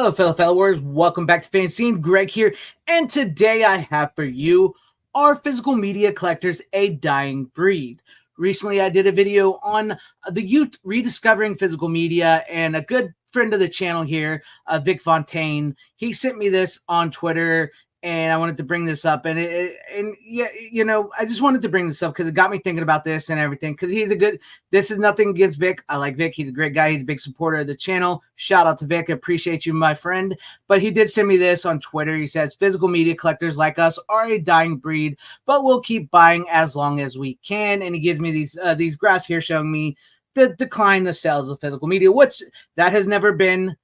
Hello, fellow warriors. Welcome back to FanZcene. Greg here, and today I have for you, are physical media collectors a dying breed? Recently, I did a video on the youth rediscovering physical media, and a good friend of the channel here, Vic Fontaine, he sent me this on Twitter, and I wanted to bring this up. And yeah, you know, I just wanted to bring this up because it got me thinking about this and everything. Because he's a good. This is nothing against Vic. I like Vic. He's a great guy. He's a big supporter of the channel. Shout out to Vic. I appreciate you, my friend. But he did send me this on Twitter. He says physical media collectors like us are a dying breed, but we'll keep buying as long as we can. And he gives me these graphs here showing me the decline of sales of physical media. That has never been,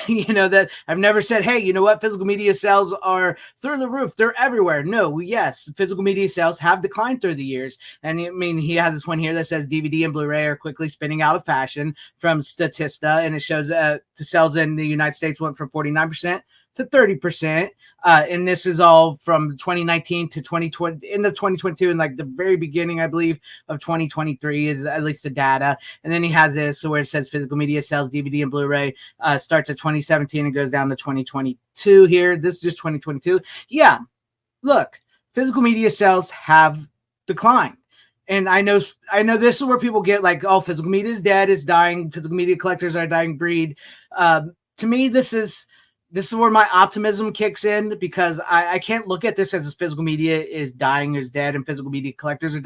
you know, that I've never said, hey, you know what, physical media sales are through the roof. They're everywhere. No, yes, physical media sales have declined through the years. And I mean, he has this one here that says DVD and Blu-ray are quickly spinning out of fashion from Statista. And it shows the sales in the United States went from 49% to 30%. And this is all from 2019 to 2020, into 2022, and like the very beginning, I believe, of 2023 is at least the data. And then he has this where it says physical media sales, DVD and Blu-ray starts at 2017 and goes down to 2022 here. This is just 2022. Yeah, look, physical media sales have declined. And I know this is where people get like, oh, physical media is dead, it's dying, physical media collectors are a dying breed. To me, this is where my optimism kicks in, because I can't look at this as physical media is dying or is dead and physical media collectors are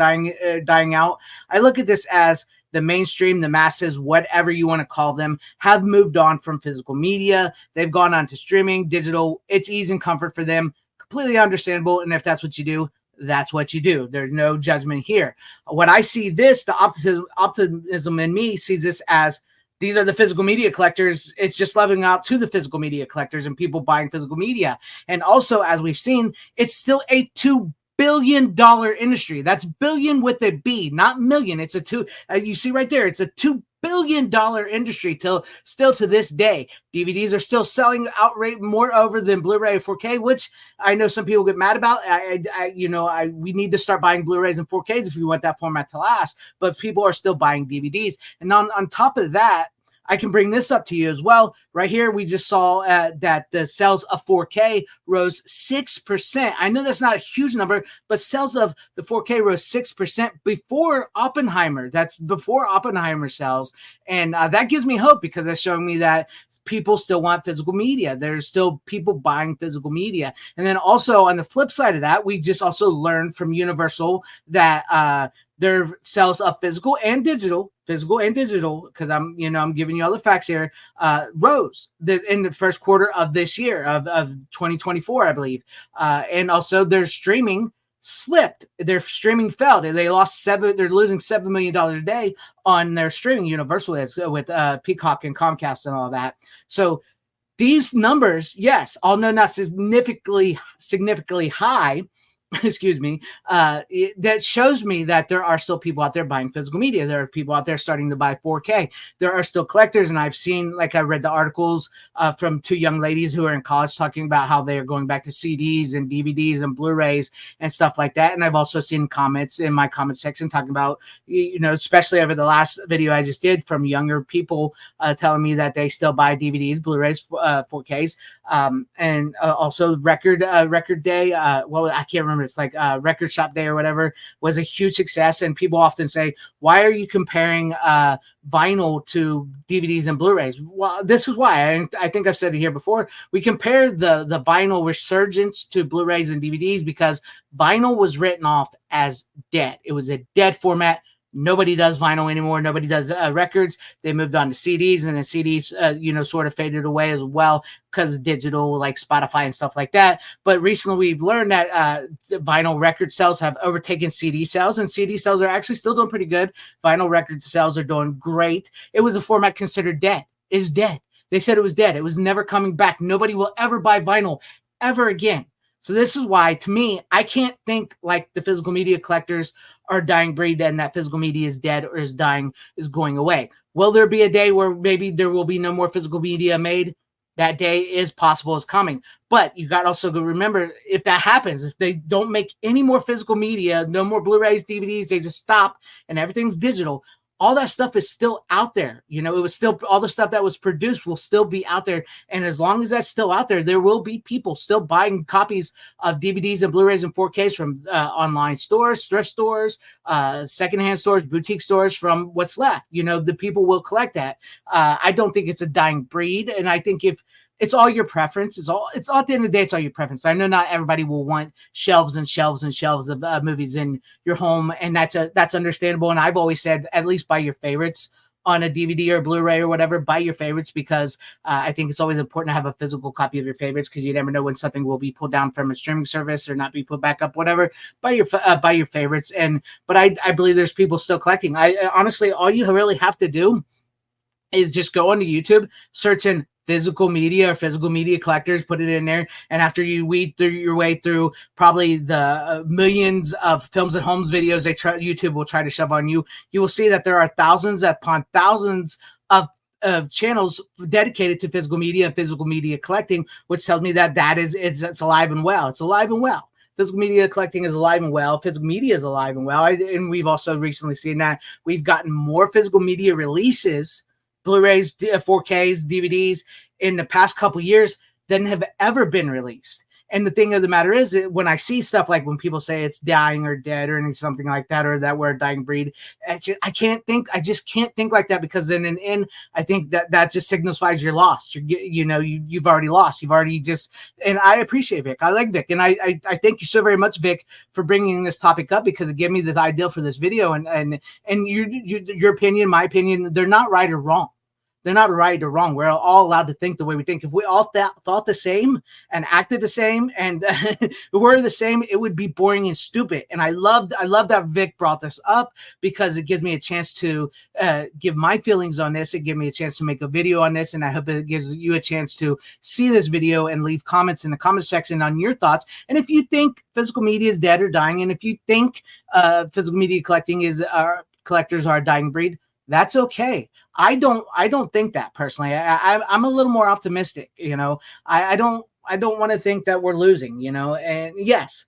dying out. I look at this as the mainstream, the masses, whatever you want to call them, have moved on from physical media. They've gone on to streaming, digital. It's ease and comfort for them. Completely understandable. And if that's what you do, that's what you do. There's no judgment here. What I see the optimism in me sees this as, these are the physical media collectors. It's just leveling out to the physical media collectors and people buying physical media. And also, as we've seen, it's still a $2 billion industry. That's billion with a B, not million. It's a two. You see right there, it's a $2 billion industry still to this day. DVDs are still selling outright more over than Blu-ray 4K, which I know some people get mad about. We need to start buying Blu-rays and 4Ks if we want that format to last, but people are still buying DVDs. And on top of that, I can bring this up to you as well. Right here, we just saw that the sales of 4K rose 6%. I know that's not a huge number, but sales of the 4K rose 6% before Oppenheimer. That's before Oppenheimer sales. And that gives me hope, because that's showing me that people still want physical media. There's still people buying physical media. And then also on the flip side of that, we just also learned from Universal that their sales of physical and digital, because I'm giving you all the facts here, rose in the first quarter of this year of 2024, I believe. And also their streaming slipped. Their streaming fell. They're losing $7 million a day on their streaming. Universal is with Peacock and Comcast and all that. So these numbers, yes, although not significantly high, excuse me, that shows me that there are still people out there buying physical media. There are people out there starting to buy 4K. There are still collectors, and I've seen, like, I read the articles from two young ladies who are in college talking about how they are going back to CDs and DVDs and Blu-rays and stuff like that. And I've also seen comments in my comment section talking about, especially over the last video I just did, from younger people telling me that they still buy DVDs, Blu-rays, 4Ks, and also Record Day. I can't remember. It's like Record Shop Day or whatever, was a huge success. And people often say, why are you comparing vinyl to DVDs and Blu-rays? Well, this is why. I think I've said it here before. We compare the vinyl resurgence to Blu-rays and DVDs because vinyl was written off as dead. It was a dead format. Nobody does vinyl anymore. Nobody does records. They moved on to CDs, and then CDs, sort of faded away as well because of digital, like Spotify and stuff like that. But recently we've learned that vinyl record sales have overtaken CD sales, and CD sales are actually still doing pretty good. Vinyl record sales are doing great. It was a format considered dead. It is dead. They said it was dead. It was never coming back. Nobody will ever buy vinyl ever again. So this is why, to me, I can't think like the physical media collectors are dying breed and that physical media is dead or is going away. Will there be a day where maybe there will be no more physical media made? That day is possible, is coming. But you got to also remember, if that happens, if they don't make any more physical media, no more Blu-rays, DVDs, they just stop and everything's digital, all that stuff is still out there. You know, it was still, all the stuff that was produced will still be out there. And as long as that's still out there, there will be people still buying copies of DVDs and Blu-rays and 4Ks from online stores, thrift stores, secondhand stores, boutique stores, from what's left. You know, the people will collect that. I don't think it's a dying breed. And I think if it's all your preference, it's all at the end of the day, it's all your preference. I know not everybody will want shelves and shelves and shelves of movies in your home, and that's understandable. And I've always said, at least buy your favorites on a DVD or Blu-ray or whatever. Buy your favorites, because I think it's always important to have a physical copy of your favorites, because you never know when something will be pulled down from a streaming service or not be put back up, whatever. Buy your favorites. But I believe there's people still collecting. I honestly, all you really have to do is just go onto YouTube, search in physical media or physical media collectors, put it in there. And after you weed through your way through probably the millions of films and homes videos YouTube will try to shove on you, you will see that there are thousands upon thousands of channels dedicated to physical media and physical media collecting, which tells me that it's alive and well. It's alive and well. Physical media collecting is alive and well. Physical media is alive and well. And we've also recently seen that we've gotten more physical media releases, Blu-rays, 4Ks, DVDs in the past couple years than have ever been released. And the thing of the matter is, when I see stuff like when people say it's dying or dead or something like that, or that we're a dying breed, I just can't think like that, because then in the end, I think that just signifies you're lost. You've already lost. You've already just, and I appreciate Vic. I like Vic. And I thank you so very much, Vic, for bringing this topic up, because it gave me this idea for this video. And your opinion, my opinion, they're not right or wrong. They're not right or wrong. We're all allowed to think the way we think. If we all thought the same and acted the same and were the same, it would be boring and stupid. And I love that Vic brought this up, because it gives me a chance to give my feelings on this. It gives me a chance to make a video on this. And I hope it gives you a chance to see this video and leave comments in the comment section on your thoughts. And if you think physical media is dead or dying, and if you think physical media collectors are a dying breed, that's okay. I don't think that personally. I'm a little more optimistic. I don't want to think that we're losing. And yes,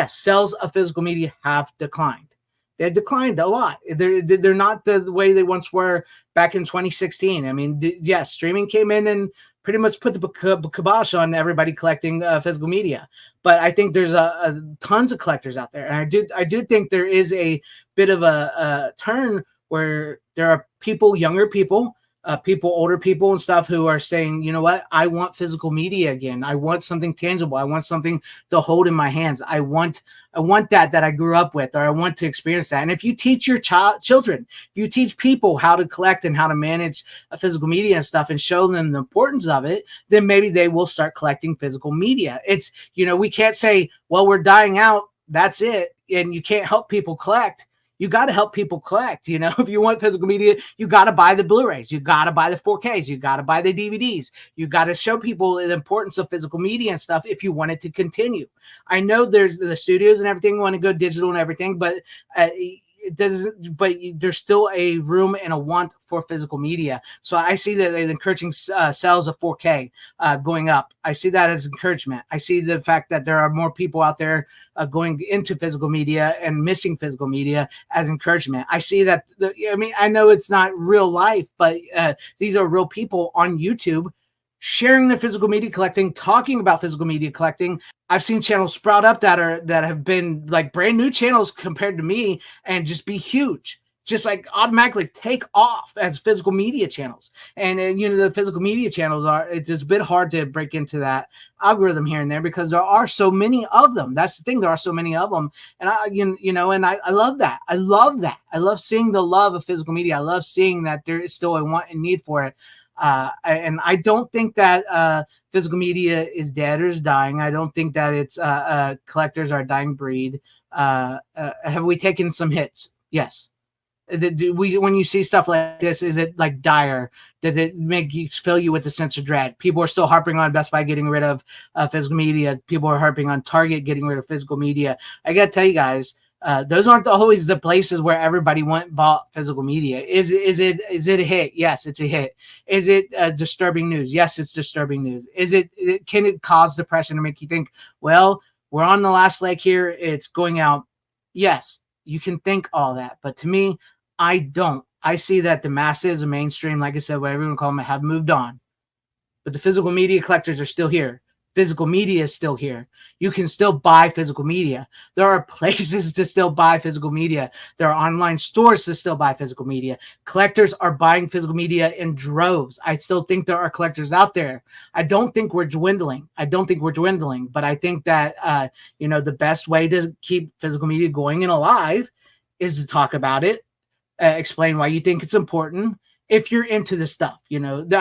sales of physical media have declined. They've declined a lot. They're not the way they once were back in 2016. I mean, yes, streaming came in and pretty much put the kibosh on everybody collecting physical media. But I think there's tons of collectors out there, and I do think there is a bit of a turn where there are people, younger people, older people and stuff, who are saying, you know what, I want physical media again. I want something tangible. I want something to hold in my hands. I want that I grew up with, or I want to experience that. And if you teach your children, if you teach people how to collect and how to manage physical media and stuff, and show them the importance of it, then maybe they will start collecting physical media. It's, we can't say, well, we're dying out, that's it, and you can't help people collect. You got to help people collect. If you want physical media, you got to buy the Blu-rays. You got to buy the 4Ks. You got to buy the DVDs. You got to show people the importance of physical media and stuff if you want it to continue. I know there's the studios and everything want to go digital and everything, but it doesn't. But there's still a room and a want for physical media. So I see that encouraging sales of 4K going up. I see that as encouragement. I see the fact that there are more people out there going into physical media and missing physical media as encouragement. I see that. I know it's not real life, but these are real people on YouTube sharing their physical media collecting, talking about physical media collecting. I've seen channels sprout up that have been like brand new channels compared to me, and just be huge, just like automatically take off as physical media channels. And the physical media channels it's a bit hard to break into that algorithm here and there, because there are so many of them. That's the thing, there are so many of them. And I love that. I love that. I love seeing the love of physical media. I love seeing that there is still a want and need for it. And I don't think that physical media is dead or is dying. I don't think that it's collectors are a dying breed. Have we taken some hits? Yes. When you see stuff like this, is it like dire? Does it fill you with a sense of dread? People are still harping on Best Buy getting rid of physical media. People are harping on Target getting rid of physical media. I got to tell you guys, those aren't always the places where everybody bought physical media. Is it a hit? Yes, it's a hit. Is it disturbing news? Yes, it's disturbing news. Can it cause depression to make you think, well, we're on the last leg here, it's going out? Yes, you can think all that, but to me, I don't. I see that the masses, the mainstream, like I said, whatever you want to call them, have moved on. But the physical media collectors are still here. Physical media is still here. You can still buy physical media. There are places to still buy physical media. There are online stores to still buy physical media. Collectors are buying physical media in droves. I still think there are collectors out there. I don't think we're dwindling. But I think that the best way to keep physical media going and alive is to talk about it, explain why you think it's important. If you're into this stuff, I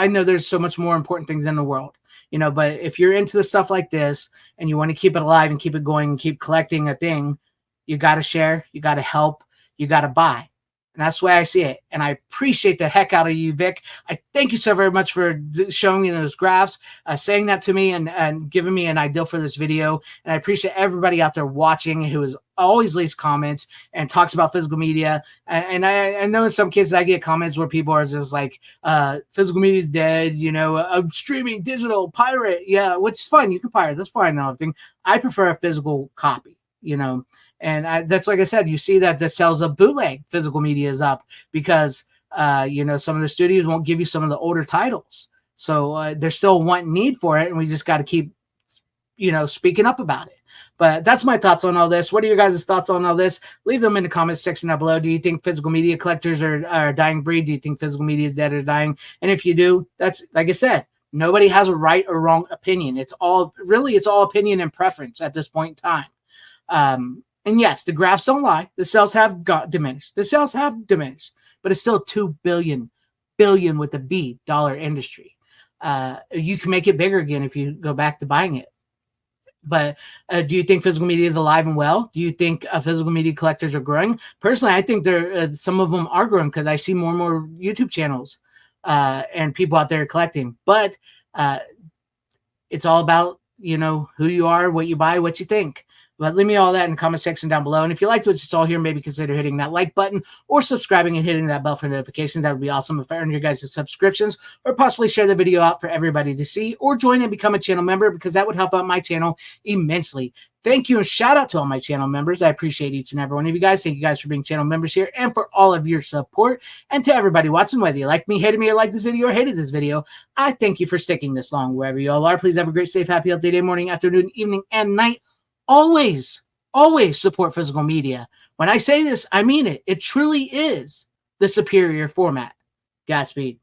know there's so much more important things in the world, but if you're into the stuff like this and you want to keep it alive and keep it going and keep collecting a thing, you got to share, you got to help, you got to buy. And that's the way I see it. And I appreciate the heck out of you, Vic. I thank you so very much for showing me those graphs, saying that to me and giving me an idea for this video. And I appreciate everybody out there watching who is always leaves comments and talks about physical media. And I know in some cases I get comments where people are just like, physical media is dead, I'm streaming digital pirate. Yeah, which is fine. You can pirate. That's fine and everything. I prefer a physical copy, And that's like I said, you see that the sales of bootleg physical media is up because, some of the studios won't give you some of the older titles. So there's still one need for it. And we just got to keep, speaking up about it. But that's my thoughts on all this. What are your guys' thoughts on all this? Leave them in the comments section down below. Do you think physical media collectors are a dying breed? Do you think physical media is dead or dying? And if you do, that's like I said, nobody has a right or wrong opinion. It's all opinion and preference at this point in time. And yes, the graphs don't lie. The sales have diminished. But it's still $2 billion with a B dollar industry. You can make it bigger again if you go back to buying it. But do you think physical media is alive and well? Do you think physical media collectors are growing? Personally, I think some of them are growing because I see more and more YouTube channels and people out there collecting. But it's all about, who you are, what you buy, what you think. But leave me all that in the comment section down below. And if you liked what you saw here, maybe consider hitting that like button or subscribing and hitting that bell for notifications. That would be awesome if I earned your guys' subscriptions, or possibly share the video out for everybody to see, or join and become a channel member, because that would help out my channel immensely. Thank you and shout out to all my channel members. I appreciate each and every one of you guys. Thank you guys for being channel members here and for all of your support. And to everybody watching, whether you like me, hated me, or liked this video, or hated this video, I thank you for sticking this long. Wherever you all are, please have a great, safe, happy, healthy day, morning, afternoon, evening, and night. Always support physical media. When I say this, I mean it. It truly is the superior format. Godspeed.